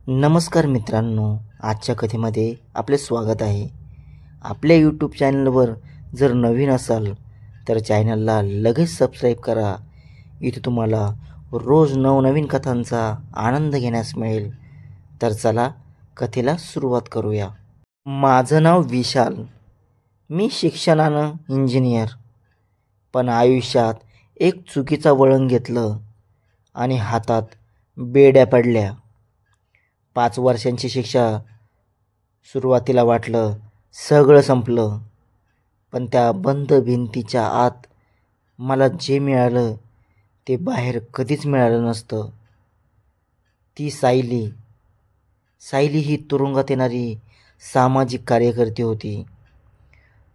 नमस्कार मित्रांनो, आजच्या कथेमध्ये आपले स्वागत आहे. आपल्या यूट्यूब चॅनलवर जर नवीन असाल तर चॅनलला लगेच सबस्क्राईब करा. इथे तुम्हाला रोज नवनवीन कथांचा आनंद घेण्यास मिळेल. तर चला कथेला सुरुवात करूया. माझं नाव विशाल. मी शिक्षणानं इंजिनियर, पण आयुष्यात एक चुकीचा वळण घेतलं आणि हातात बेड्या पडल्या. 5 वर्षांची शिक्षा. सुरुवातीला वाटलं सगळं संपलं, पण त्या बंद भिंतीच्या आत मला जे मिळालं ते बाहेर कधीच मिळालं नसतं. ती सायली. सायली ही तुरुंगात येणारी सामाजिक कार्यकर्ती होती.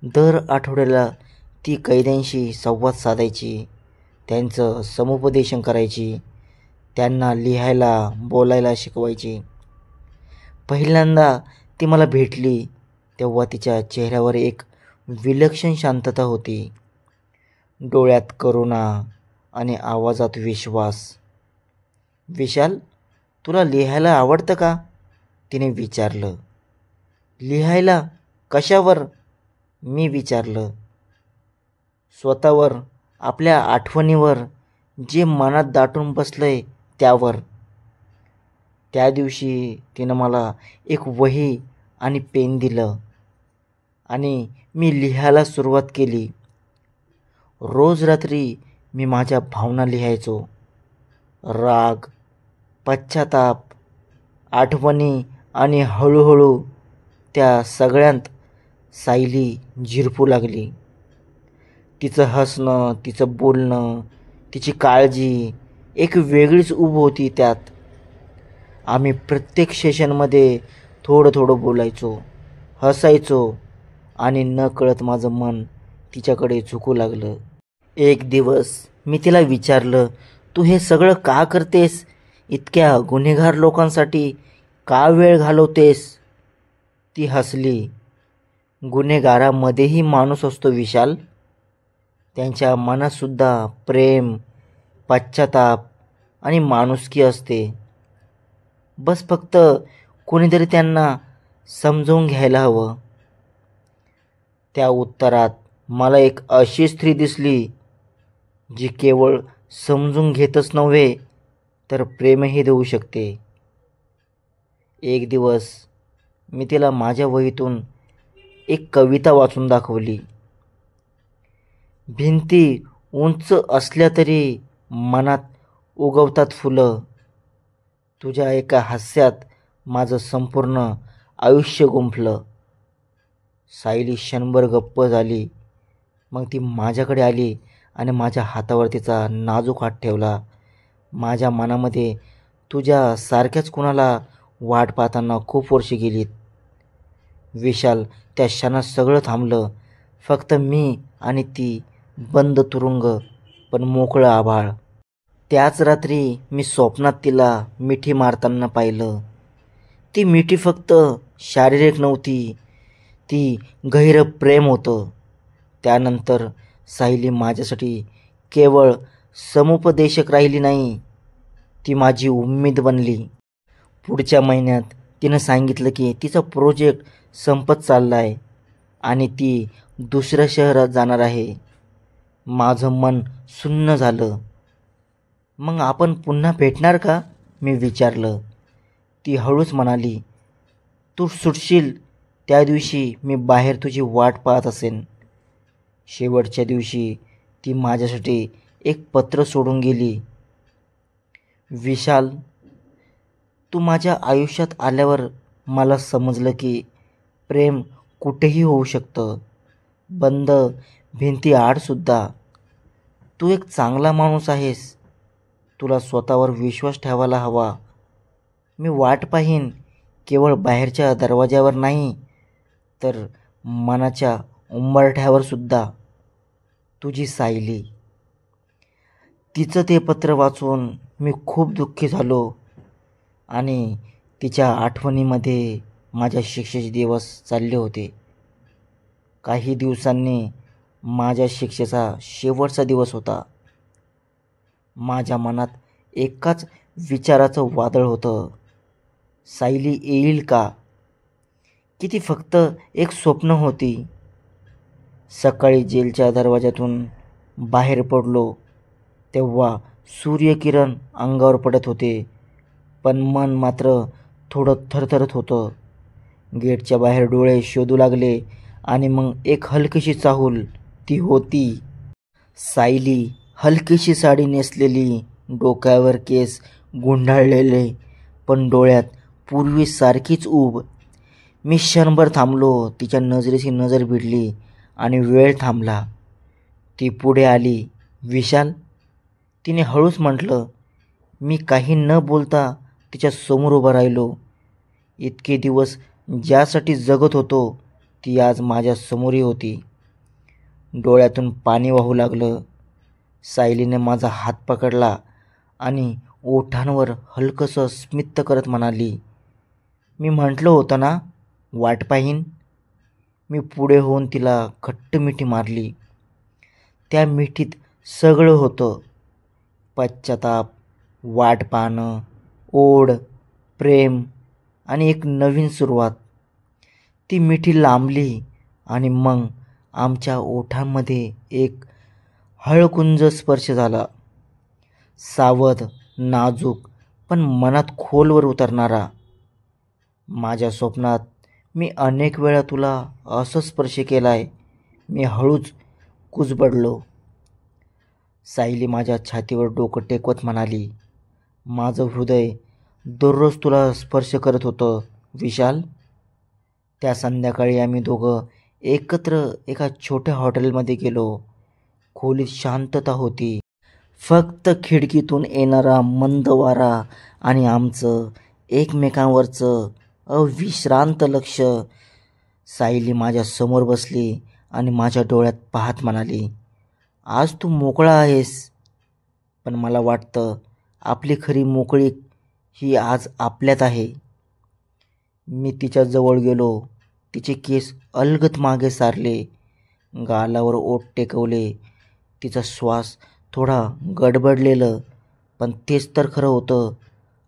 दर आठवड्याला ती कैद्यांशी संवाद साधायची, त्यांचं समुपदेशन करायची, त्यांना लिहायला बोलायला शिकवायची. पहिल्यांदा ती मला भेटली तेव्हा तिच्या चेहऱ्यावर एक विलक्षण शांतता होती. डोळ्यात करुणा आणि आवाजात विश्वास. विशाल, तुला लिहायला आवडतं का? तिने विचारलं. लिहायला? कशावर? मी विचारलं. स्वतःवर, आपल्या आठवणीवर, जे मनात दाटून बसलंय त्यावर. त्या दिवशी तिनं मला एक वही आणि पेन दिलं आणि मी लिहायला सुरुवात केली. रोज रात्री मी माझ्या भावना लिहायचो. राग, पश्चाताप, आठवणी आणि हळूहळू त्या सगळ्यांत सायली झिरपू लागली. तिचं हसणं, तिचं बोलणं, तिची काळजी एक वेगळीच ऊब होती त्यात. आम्ही प्रत्येक सेशनमध्ये थोडं थोडं बोलायचो, हसायचो आणि नकळत माझं मन तिच्याकडे झुकू लागलं. एक दिवस मी तिला विचारलं, तू हे सगळं का करतेस? इतक्या गुन्हेगार लोकांसाठी का वेळ घालवतेस? ती हसली. गुन्हेगारामध्येही माणूस असतो विशाल. त्यांच्या मनातसुद्धा प्रेम, पश्चाताप आणि माणुसकी असते. बस फक्त कोणीतरी त्यांना समजून घ्यायला हवं. त्या उत्तरात मला एक अशी स्त्री दिसली जी केवळ समजून घेतच नव्हे तर प्रेमही देऊ शकते. एक दिवस मी तिला माझ्या वहीतून एक कविता वाचून दाखवली. भिंती उंच असल्या तरी मनात उगवतात फुलं. तुझ्या एका हास्यात माझं संपूर्ण आयुष्य गुंफलं. सायली क्षणभर गप्प झाली. मग ती माझ्याकडे आली आणि माझ्या हातावर तिचा नाजूक हात ठेवला. माझ्या मनामध्ये तुझ्या सारख्याच कुणाला वाट पाहताना खूप वर्षे गेलीत. विशाल, त्या क्षणात सगळं थांबलं. फक्त मी आणि ती. बंद तुरुंग, पण मोकळं आभाळ. त्याच रात्री मी स्वप्नात तिला मिठी मारताना पाहिलं. ती मिठी फक्त शारीरिक नव्हती, ती गहिरं प्रेम होतं. त्यानंतर सायली माझ्यासाठी केवळ समुपदेशक राहिली नाही, ती माझी उम्मीद बनली. पुढच्या महिन्यात तिनं सांगितलं की तिचा प्रोजेक्ट संपत चालला आहे आणि ती दुसऱ्या शहरात जाणार आहे. माझं मन सुन्न झालं. मग आपण पुन्हा भेटणार का? मी विचारलं. ती हळूच म्हणाली, तू सुटशील त्या दिवशी मी बाहेर तुझी वाट पाहत असेन. शेवटच्या दिवशी ती माझ्यासाठी एक पत्र सोडून गेली. विशाल, तू माझ्या आयुष्यात आल्यावर मला समजलं की प्रेम कुठेही होऊ शकतं, बंद भिंतीआडसुद्धा. तू एक चांगला माणूस आहेस. तुला स्वतःवर विश्वास ठेवायला हवा. मी वाट पाहीन, केवळ बाहेरच्या दरवाज्यावर नाही तर मनाच्या उंबरठ्यावर सुद्धा. तुझी सायली. तिचं ते पत्र वाचून मी खूप दुःखी झालो आणि तिच्या आठवणीमध्ये माझ्या शिक्षेचे दिवस चालले होते. काही दिवसांनी माझ्या शिक्षेचा शेवटचा दिवस होता. माझ्या मनात एकाच विचाराचं वादळ होतं. सायली येईल का, की ती फक्त एक स्वप्न होती? सकाळी जेलच्या दरवाज्यातून बाहेर पडलो तेव्हा सूर्यकिरण अंगावर पडत होते, पण मन मात्र थोडं थरथरत होतं. गेटच्या बाहेर डोळे शोधू लागले आणि मग एक हलकीशी चाहूल. ती होती सायली. हलकीशी साडी नेसलेली, डोक्यावर केस गुंडाळलेले, पण डोळ्यात पूर्वीसारखीच ऊब. मी क्षणभर थांबलो. तिच्या नजरेची नजर भिडली आणि वेळ थांबला. ती पुढे आली. विशाल, तिने हळूच म्हटलं. मी काही न बोलता तिच्या समोर उभा राहिलो. इतके दिवस ज्यासाठी जगत होतो ती आज माझ्या समोरही होती. डोळ्यातून पाणी वाहू लागलं. सायलीने माझा हात पकडला आणि ओठांवर हलकंसं स्मित करत म्हणाली, मी म्हटलं होतं ना वाट पाहीन. मी पुढे होऊन तिला घट्ट मिठी मारली. त्या मिठीत सगळं होतं. पश्चाताप, वाट पाहणं, ओढ, प्रेम आणि एक नवीन सुरुवात. ती मिठी लांबली आणि मग आमच्या ओठांमध्ये एक हळकुंज स्पर्श झाला. सावध, नाजूक, पण मनात खोलवर उतरणारा. माझ्या स्वप्नात मी अनेक वेळा तुला असं स्पर्श केलाय. मी हळूच कुजबडलो. सायली माझ्या छातीवर डोकं टेकवत म्हणाली, माझं हृदय दररोज तुला स्पर्श करत होतं विशाल. त्या संध्याकाळी आम्ही दोघं एकत्र एका छोट्या हॉटेलमध्ये गेलो. खोलीत शांतता होती. फक्त खिडकीतून येणारा मंद वारा आणि आमचं एकमेकांवरचं अविश्रांत लक्ष. सायली माझ्या समोर बसली आणि माझ्या डोळ्यात पाहत म्हणाली, आज तू मोकळा आहेस. पण मला वाटतं आपली खरी मोकळीक ही आज आपल्यात आहे. मी तिच्या जवळ गेलो. तिचे केस अलगद मागे सारले, गालावर ओठ टेकवले. तिचा श्वास थोडा गडबडलेलं, पण तेच तर खरं होतं.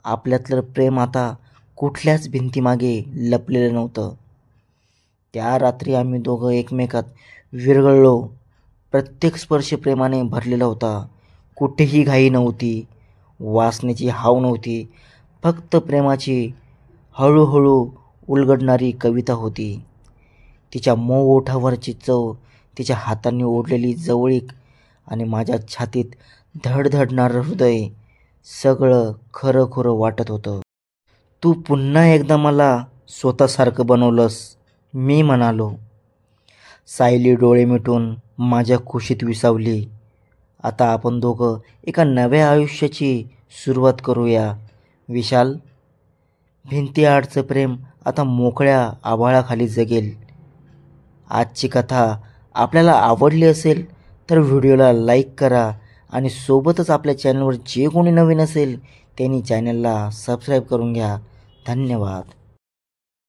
आपल्यातलं प्रेम आता कुठल्याच भिंतीमागे लपलेलं नव्हतं. त्या रात्री आम्ही दोघं एकमेकात विरघळलो. प्रत्येक स्पर्श प्रेमाने भरलेला होता. कुठेही घाई नव्हती, वासनेची हाव नव्हती. फक्त प्रेमाची हळूहळू उलगडणारी कविता होती. तिच्या मऊ ओठावरची चव, तिच्या हातांनी ओढलेली जवळीक आणि माझ्या छातीत धडधडणारं हृदय, सगळं खरं खरं वाटत होतं. तू पुन्हा एकदा मला स्वतःसारखं बनवलंस, मी म्हणालो. सायली डोळे मिटून माझ्या खुशीत विसावली. आता आपण दोघं एका नव्या आयुष्याची सुरुवात करूया विशाल. भिंतीआडचं प्रेम आता मोकळ्या आभाळाखाली जगेल. आजची कथा आपल्याला आवडली असेल तर व्हिडिओला लाईक करा आणि सोबतच आपल्या चॅनलवर जे कोणी नवीन असेल त्यांनी चॅनलला सबस्क्राईब करून घ्या. धन्यवाद.